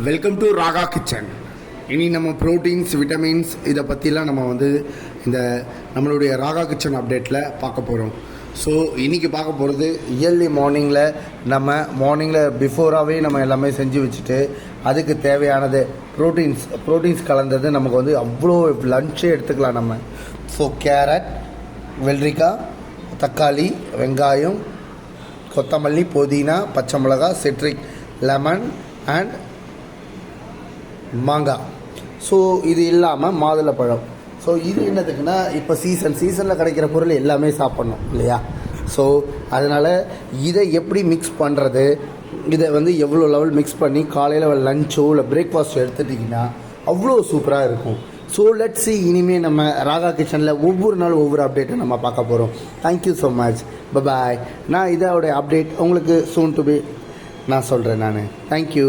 Welcome to Raaga kitchen. இனி நம்ம proteins, vitamins இதை பற்றிலாம் நம்ம இந்த நம்மளுடைய ராகா கிச்சன் அப்டேட்டில் பார்க்க போகிறோம். ஸோ இன்றைக்கி பார்க்க போகிறது இயர்லி மார்னிங்கில் பிஃபோராகவே நம்ம எல்லாமே செஞ்சு வச்சுட்டு அதுக்கு தேவையானது ப்ரோட்டீன்ஸ் கலந்தது நமக்கு அவ்வளோ லஞ்சே எடுத்துக்கலாம் நம்ம. ஸோ கேரட், வெள்ளரிக்காய், தக்காளி, வெங்காயம், கொத்தமல்லி, புதினா, பச்சை மிளகாய், சிட்ரிக், லெமன் அண்ட் மாங்காய். ஸோ இது இல்லாமல் மாதுளப்பழம். ஸோ இது என்னதுக்குன்னா இப்போ சீசனில் கிடைக்கிற பொருள் எல்லாமே சாப்பிட்ணும் இல்லையா? ஸோ அதனால் இதை எப்படி மிக்ஸ் பண்ணுறது, இதை எவ்வளோ லெவல் மிக்ஸ் பண்ணி காலையில் லஞ்சோ இல்லை பிரேக்ஃபாஸ்ட்டோ எடுத்துட்டிங்கன்னா அவ்வளோ சூப்பராக இருக்கும். ஸோ லெட்ஸ் சி இனிமேல் நம்ம ராகா கிச்சனில் ஒவ்வொரு நாளும் ஒவ்வொரு அப்டேட்டை நம்ம பார்க்க போகிறோம். Thank you so much. பாய். நான் இதோடைய அப்டேட் உங்களுக்கு சூன் டு பி நான் சொல்கிறேன். தேங்க்யூ.